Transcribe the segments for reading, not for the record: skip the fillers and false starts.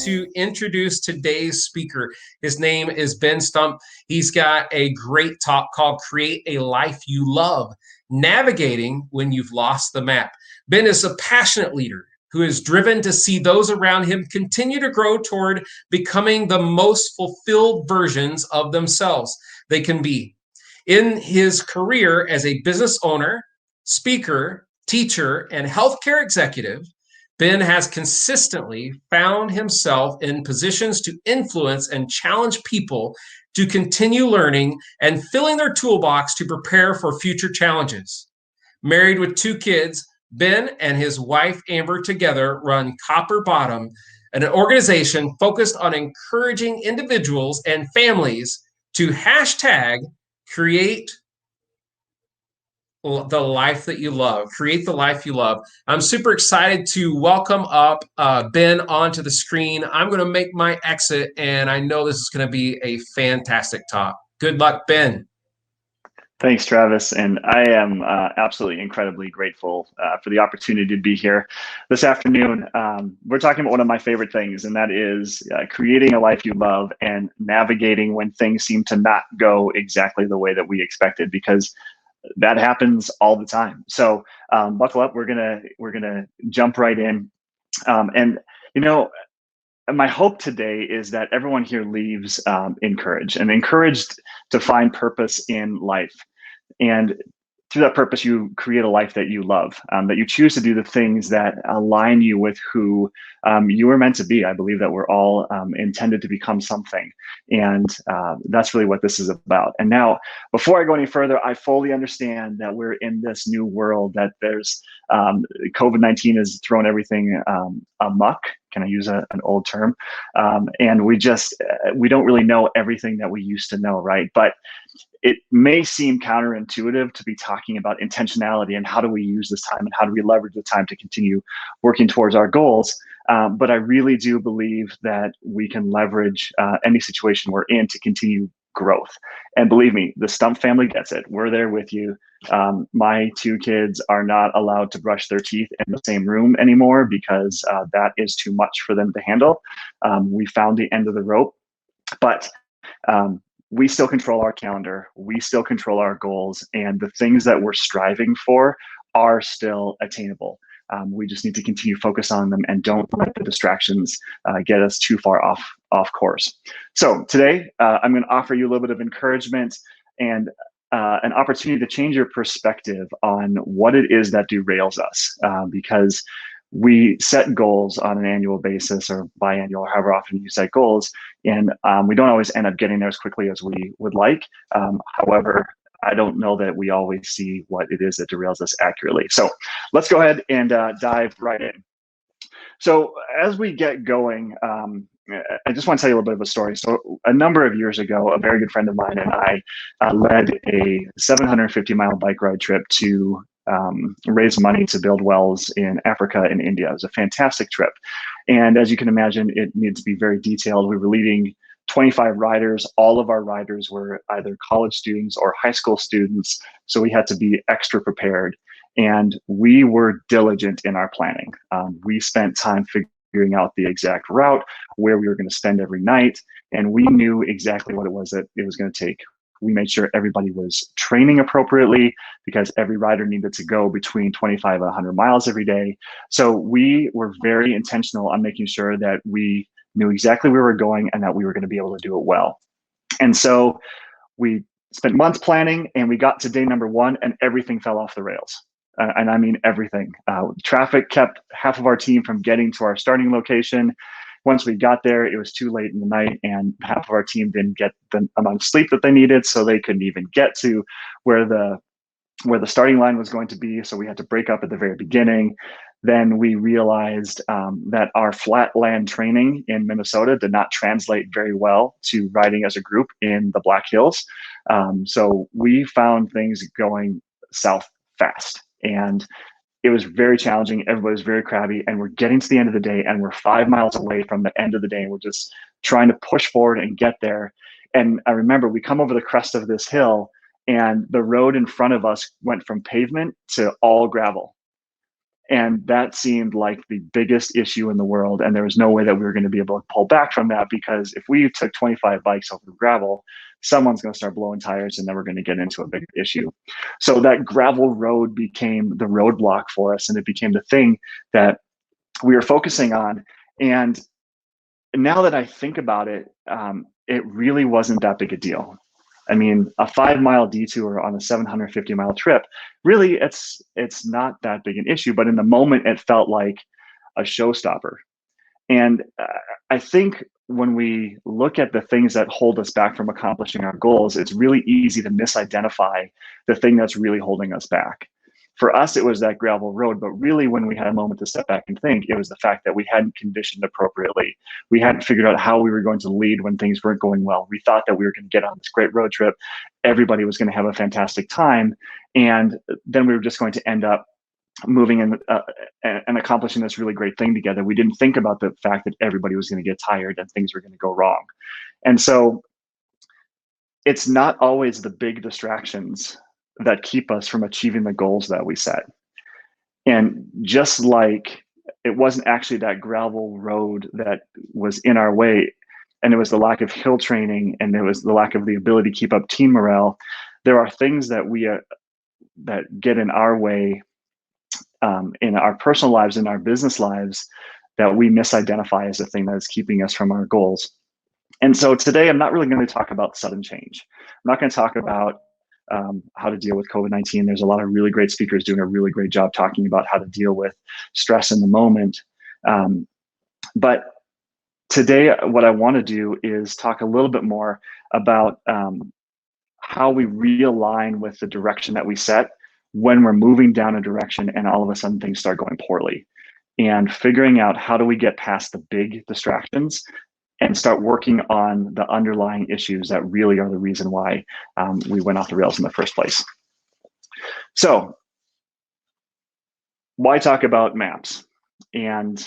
to introduce today's speaker. His name is Benn Stumph. He's got a great talk called Create a Life You Love, Navigating When You've Lost the Map. Ben is a passionate leader who is driven to see those around him continue to grow toward becoming the most fulfilled versions of themselves they can be. In his career as a business owner, speaker, teacher, and healthcare executive, Ben has consistently found himself in positions to influence and challenge people to continue learning and filling their toolbox to prepare for future challenges. Married with 2 kids, Ben and his wife Amber together run Copper Bottom, an organization focused on encouraging individuals and families to hashtag create the life that you love. Create the life you love. I'm super excited to welcome up Ben onto the screen. I'm going to make my exit, and I know this is going to be a fantastic talk. Good luck, Ben. Thanks, Travis. And I am absolutely incredibly grateful for the opportunity to be here this afternoon. We're talking about one of my favorite things, and that is creating a life you love and navigating when things seem to not go exactly the way that we expected, because that happens all the time. So buckle up. We're gonna jump right in. And you know, my hope today is that everyone here leaves encouraged to find purpose in life. And through that purpose, you create a life that you love, that you choose to do the things that align you with who you were meant to be. I believe that we're all intended to become something. And that's really what this is about. And now, before I go any further, I fully understand that we're in this new world, that there's COVID-19 has thrown everything amok. Can I use an old term? And we don't really know everything that we used to know, right? But it may seem counterintuitive to be talking about intentionality and how do we use this time and how do we leverage the time to continue working towards our goals. But I really do believe that we can leverage any situation we're in to continue growth. And believe me, the Stumph family gets it. We're there with you. My 2 kids are not allowed to brush their teeth in the same room anymore because that is too much for them to handle. We found the end of the rope, but we still control our calendar. We still control our goals, and the things that we're striving for are still attainable. We just need to continue focus on them and don't let the distractions get us too far off course. So today, I'm going to offer you a little bit of encouragement and an opportunity to change your perspective on what it is that derails us, because we set goals on an annual basis or biannual, or however often you set goals, and we don't always end up getting there as quickly as we would like. However, I don't know that we always see what it is that derails us accurately. So let's go ahead and dive right in. So as we get going, I just want to tell you a little bit of a story. So a number of years ago, a very good friend of mine and I led a 750-mile bike ride trip to raise money to build wells in Africa and India. It was a fantastic trip. And as you can imagine, it needed to be very detailed. We were leading 25 riders. All of our riders were either college students or high school students. So we had to be extra prepared. And we were diligent in our planning. We spent time figuring out the exact route, where we were going to spend every night. And we knew exactly what it was that it was going to take. We made sure everybody was training appropriately because every rider needed to go between 25 and 100 miles every day. So we were very intentional on making sure that we knew exactly where we were going and that we were going to be able to do it well. And so we spent months planning, and we got to day number 1 and everything fell off the rails. And I mean everything. Traffic kept half of our team from getting to our starting location. Once we got there, it was too late in the night, and half of our team didn't get the amount of sleep that they needed, so they couldn't even get to where the starting line was going to be. So we had to break up at the very beginning. Then we realized that our flatland training in Minnesota did not translate very well to riding as a group in the Black Hills. So we found things going south fast, and it was very challenging. Everybody was very crabby, and we're getting to the end of the day, and we're 5 miles away from the end of the day, and we're just trying to push forward and get there. And I remember we come over the crest of this hill, and the road in front of us went from pavement to all gravel. And that seemed like the biggest issue in the world. And there was no way that we were going to be able to pull back from that, because if we took 25 bikes over gravel, someone's going to start blowing tires and then we're going to get into a big issue. So that gravel road became the roadblock for us, and it became the thing that we were focusing on. And now that I think about it, it really wasn't that big a deal. I mean, a 5-mile detour on a 750-mile trip, really, it's not that big an issue. But in the moment, it felt like a showstopper. And I think when we look at the things that hold us back from accomplishing our goals, it's really easy to misidentify the thing that's really holding us back. For us, it was that gravel road, but really when we had a moment to step back and think, it was the fact that we hadn't conditioned appropriately. We hadn't figured out how we were going to lead when things weren't going well. We thought that we were going to get on this great road trip. Everybody was going to have a fantastic time. And then we were just going to end up moving and accomplishing this really great thing together. We didn't think about the fact that everybody was going to get tired and things were going to go wrong. And so it's not always the big distractions that keep us from achieving the goals that we set. And just like it wasn't actually that gravel road that was in our way, and it was the lack of hill training, and it was the lack of the ability to keep up team morale, there are things that we that get in our way in our personal lives, in our business lives, that we misidentify as the thing that is keeping us from our goals. And so today, I'm not really going to talk about sudden change. I'm not going to talk about how to deal with COVID-19. There's a lot of really great speakers doing a really great job talking about how to deal with stress in the moment. But today, what I want to do is talk a little bit more about how we realign with the direction that we set when we're moving down a direction and all of a sudden things start going poorly, and figuring out how do we get past the big distractions and start working on the underlying issues that really are the reason why we went off the rails in the first place. So why talk about maps? And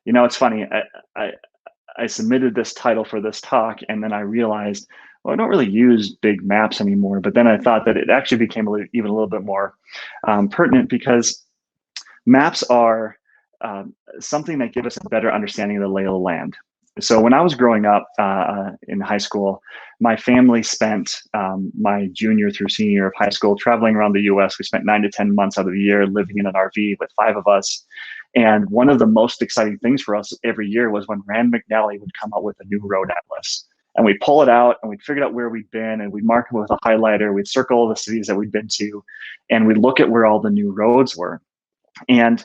it's funny, I submitted this title for this talk, and then I realized, well, I don't really use big maps anymore. But then I thought that it actually became even a little bit more pertinent, because maps are something that give us a better understanding of the lay of the land. So when I was growing up in high school, my family spent my junior through senior year of high school traveling around the US. We spent 9 to 10 months out of the year living in an RV with 5 of us. And one of the most exciting things for us every year was when Rand McNally would come out with a new road atlas. And we'd pull it out and we'd figure out where we'd been, and we'd mark them with a highlighter. We'd circle all the cities that we'd been to, and we'd look at where all the new roads were. And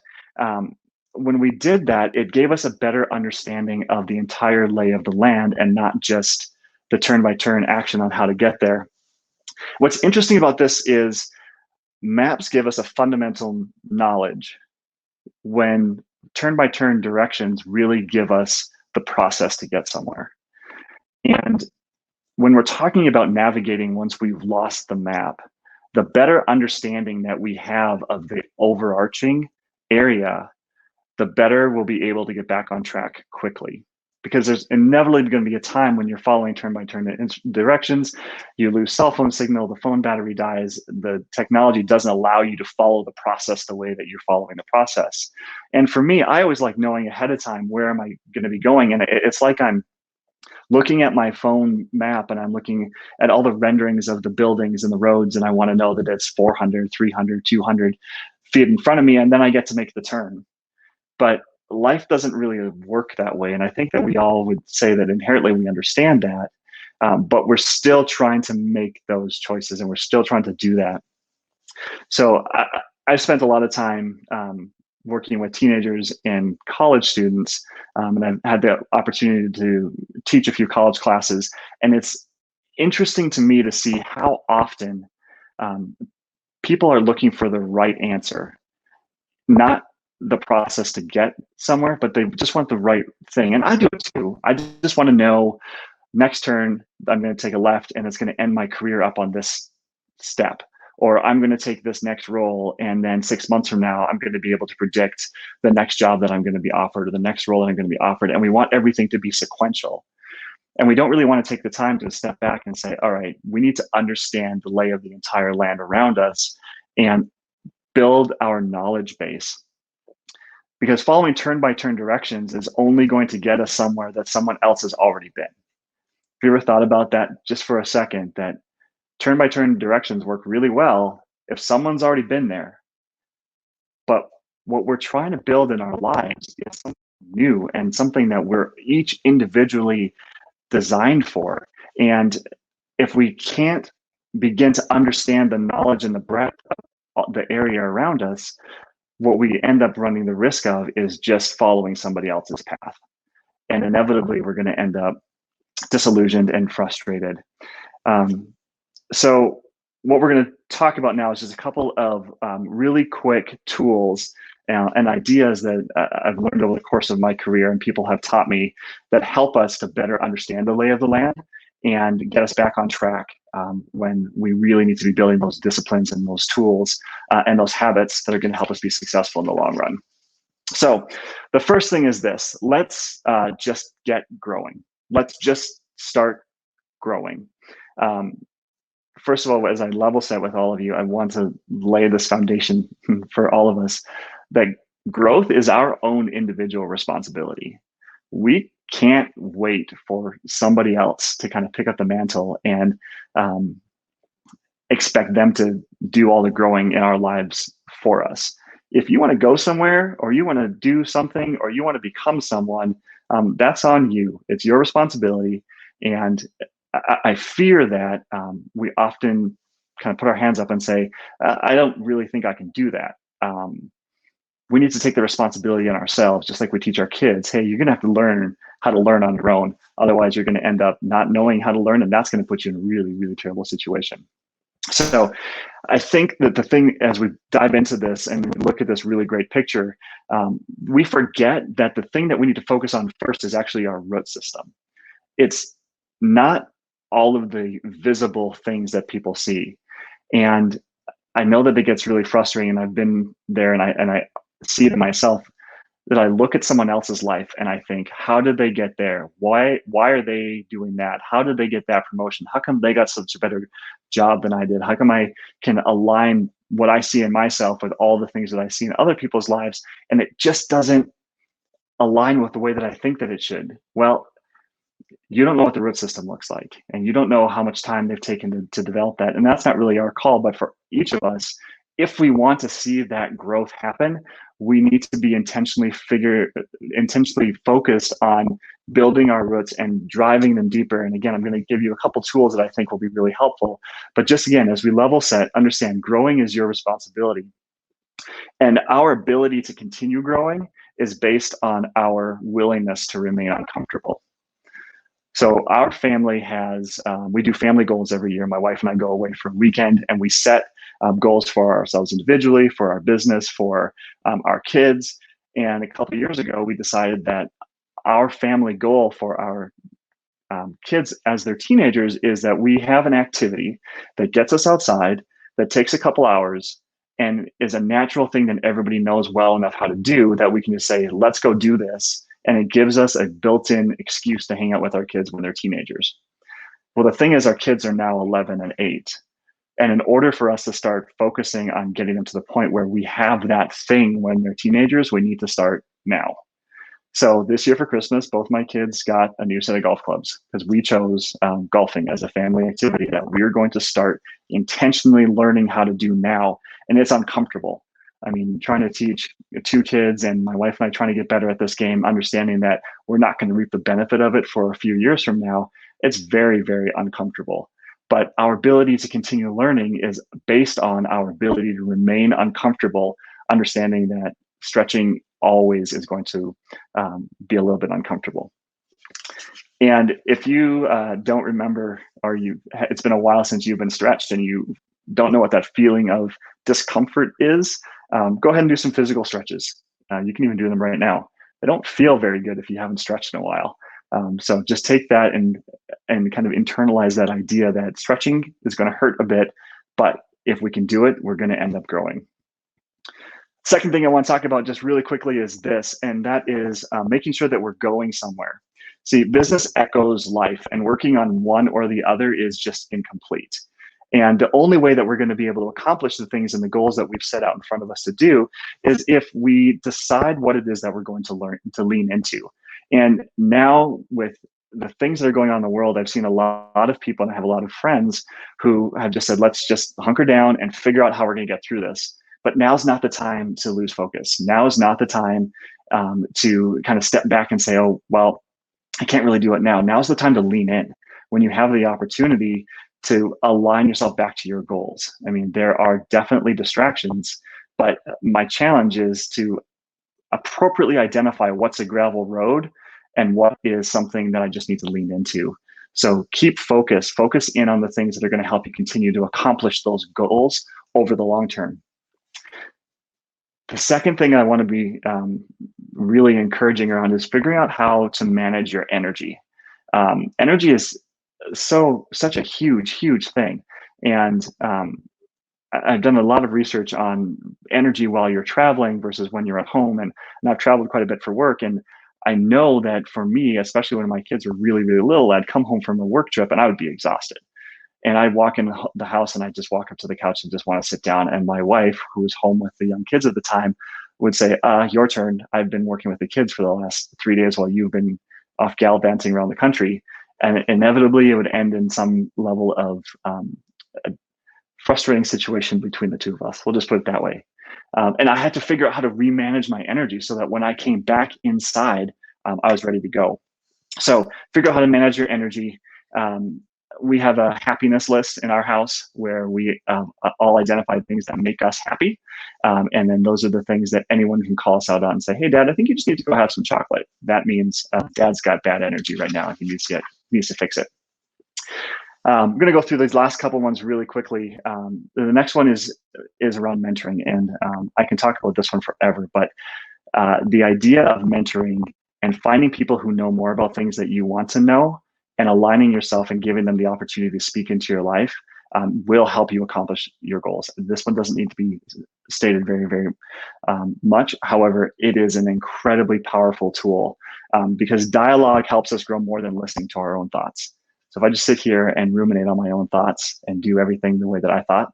when we did that, it gave us a better understanding of the entire lay of the land and not just the turn-by-turn action on how to get there. What's interesting about this is maps give us a fundamental knowledge when turn-by-turn directions really give us the process to get somewhere. And when we're talking about navigating once we've lost the map, the better understanding that we have of the overarching area, the better we'll be able to get back on track quickly. Because there's inevitably going to be a time when you're following turn-by-turn directions, you lose cell phone signal, the phone battery dies, the technology doesn't allow you to follow the process the way that you're following the process. And for me, I always like knowing ahead of time, where am I going to be going? And it's like I'm looking at my phone map and I'm looking at all the renderings of the buildings and the roads, and I want to know that it's 400, 300, 200 feet in front of me, and then I get to make the turn. But life doesn't really work that way. And I think that we all would say that inherently we understand that, but we're still trying to make those choices, and we're still trying to do that. So I've spent a lot of time working with teenagers and college students, and I've had the opportunity to teach a few college classes. And it's interesting to me to see how often people are looking for the right answer, not the process to get somewhere, but they just want the right thing. And I do it too. I just want to know, next turn, I'm going to take a left and it's going to end my career up on this step. Or I'm going to take this next role, and then 6 months from now, I'm going to be able to predict the next job that I'm going to be offered, or the next role that I'm going to be offered. And we want everything to be sequential. And we don't really want to take the time to step back and say, all right, we need to understand the lay of the entire land around us. And build our knowledge base. Because following turn-by-turn directions is only going to get us somewhere that someone else has already been. Have you ever thought about that just for a second, that turn-by-turn directions work really well if someone's already been there? But what we're trying to build in our lives is something new and something that we're each individually designed for. And if we can't begin to understand the knowledge and the breadth of the area around us, what we end up running the risk of is just following somebody else's path. And inevitably, we're going to end up disillusioned and frustrated. So what we're going to talk about now is just a couple of really quick tools and ideas that I've learned over the course of my career and people have taught me that help us to better understand the lay of the land and get us back on track when we really need to be building those disciplines and those tools and those habits that are going to help us be successful in the long run. So the first thing is this: let's just get growing. Let's just start growing. First of all, as I level set with all of you, I want to lay this foundation for all of us that growth is our own individual responsibility. We can't wait for somebody else to kind of pick up the mantle and expect them to do all the growing in our lives for us. If you want to go somewhere, or you want to do something, or you want to become someone, that's on you. It's your responsibility. And I fear that we often kind of put our hands up and say, I don't really think I can do that. We need to take the responsibility on ourselves, just like we teach our kids. Hey, you're going to have to learn how to learn on your own. Otherwise, you're going to end up not knowing how to learn, and that's going to put you in a really, really terrible situation. So I think that the thing, as we dive into this and we look at this really great picture, we forget that the thing that we need to focus on first is actually our root system. It's not all of the visible things that people see. And I know that it gets really frustrating, and I've been there, and I see it myself, that I look at someone else's life and I think, how did they get there? Why are they doing that? How did they get that promotion? How come they got such a better job than I did? How come I can align what I see in myself with all the things that I see in other people's lives, and it just doesn't align with the way that I think that it should? Well, you don't know what the root system looks like, and you don't know how much time they've taken to develop that. And that's not really our call, but for each of us, if we want to see that growth happen, we need to be intentionally focused on building our roots and driving them deeper. And again, I'm going to give you a couple tools that I think will be really helpful. But just again, as we level set, understand growing is your responsibility. And our ability to continue growing is based on our willingness to remain uncomfortable. So our family has, we do family goals every year. My wife and I go away for a weekend, and we set goals for ourselves individually, for our business, for our kids. And a couple of years ago, we decided that our family goal for our kids as they're teenagers is that we have an activity that gets us outside, that takes a couple hours, and is a natural thing that everybody knows well enough how to do, that we can just say, let's go do this. And it gives us a built-in excuse to hang out with our kids when they're teenagers. Well, the thing is, our kids are now 11 and 8. And in order for us to start focusing on getting them to the point where we have that thing when they're teenagers, we need to start now. So this year for Christmas, both my kids got a new set of golf clubs because we chose golfing as a family activity that we're going to start intentionally learning how to do now. And it's uncomfortable. I mean, trying to teach 2 kids, and my wife and I trying to get better at this game, understanding that we're not going to reap the benefit of it for a few years from now, it's very, very uncomfortable. But our ability to continue learning is based on our ability to remain uncomfortable, understanding that stretching always is going to be a little bit uncomfortable. And if you don't remember, or it's been a while since you've been stretched and you don't know what that feeling of discomfort is, go ahead and do some physical stretches. You can even do them right now. They don't feel very good if you haven't stretched in a while. So just take that and kind of internalize that idea that stretching is going to hurt a bit, but if we can do it, we're going to end up growing. Second thing I want to talk about just really quickly is this, and that is making sure that we're going somewhere. See, business echoes life, and working on one or the other is just incomplete. And the only way that we're going to be able to accomplish the things and the goals that we've set out in front of us to do is if we decide what it is that we're going to learn to lean into. And now with the things that are going on in the world, I've seen a lot of people, and I have a lot of friends who have just said, let's just hunker down and figure out how we're going to get through this. But now's not the time to lose focus. Now is not the time to kind of step back and say, oh, well, I can't really do it now. Now's the time to lean in when you have the opportunity to align yourself back to your goals. I mean, there are definitely distractions, but my challenge is to appropriately identify what's a gravel road and what is something that I just need to lean into. So keep focus in on the things that are going to help you continue to accomplish those goals over the long term. The second thing I want to be really encouraging around is figuring out how to manage your energy. Energy is such a huge thing. And I've done a lot of research on energy while you're traveling versus when you're at home. And I've traveled quite a bit for work. And I know that for me, especially when my kids were really little, I'd come home from a work trip and I would be exhausted. And I'd walk in the house and I'd just walk up to the couch and just want to sit down. And my wife, who was home with the young kids at the time, would say, your turn. I've been working with the kids for the last 3 days while you've been off gallivanting around the country. And inevitably it would end in some level of a frustrating situation between the two of us. We'll just put it that way. And I had to figure out how to remanage my energy so that when I came back inside, I was ready to go. So figure out how to manage your energy. We have a happiness list in our house where we all identify things that make us happy. And then those are the things that anyone can call us out on and say, hey, Dad, I think you just need to go have some chocolate. That means Dad's got bad energy right now. He needs to fix it. I'm going to go through these last couple ones really quickly. The next one is around mentoring. And I can talk about this one forever, but the idea of mentoring and finding people who know more about things that you want to know and aligning yourself and giving them the opportunity to speak into your life will help you accomplish your goals. This one doesn't need to be stated very much. However, it is an incredibly powerful tool because dialogue helps us grow more than listening to our own thoughts. So if I just sit here and ruminate on my own thoughts and do everything the way that I thought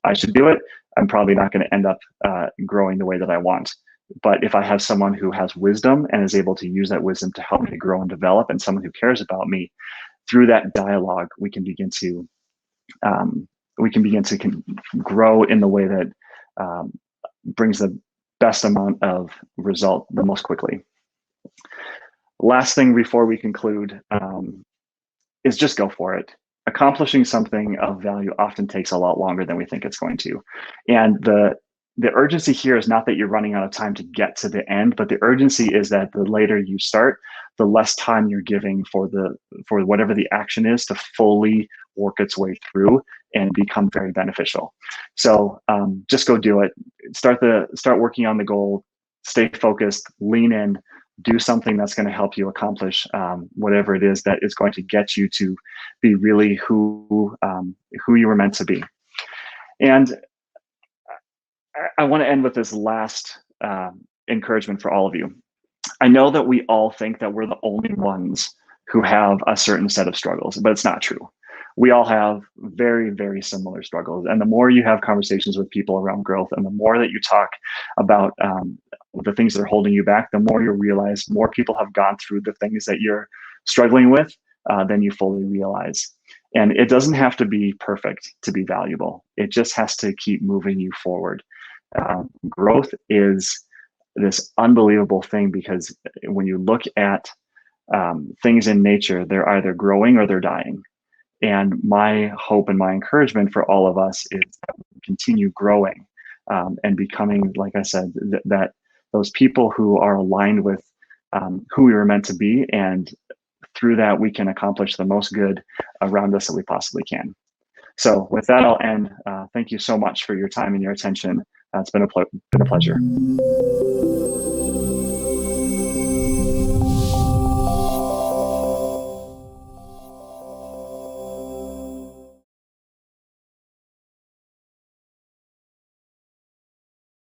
I should do it, I'm probably not going to end up growing the way that I want. But if I have someone who has wisdom and is able to use that wisdom to help me grow and develop, and someone who cares about me, through that dialogue, we can begin to grow in the way that brings the best amount of result the most quickly. Last thing before we conclude is just go for it. Accomplishing something of value often takes a lot longer than we think it's going to. And the urgency here is not that you're running out of time to get to the end, but the urgency is that the later you start, the less time you're giving for whatever the action is to fully work its way through and become very beneficial. So just go do it. Start working on the goal, stay focused, lean in, do something that's going to help you accomplish whatever it is that is going to get you to be really who you were meant to be. And I want to end with this last encouragement for all of you. I know that we all think that we're the only ones who have a certain set of struggles, but it's not true. We all have very similar struggles. And the more you have conversations with people around growth and the more that you talk about the things that are holding you back, the more you'll realize more people have gone through the things that you're struggling with than you fully realize. And it doesn't have to be perfect to be valuable. It just has to keep moving you forward. Growth is this unbelievable thing because when you look at things in nature, they're either growing or they're dying. And my hope and my encouragement for all of us is that we continue growing and becoming, like I said, that those people who are aligned with who we were meant to be. And through that, we can accomplish the most good around us that we possibly can. So with that, I'll end. Thank you so much for your time and your attention. It's been a pleasure.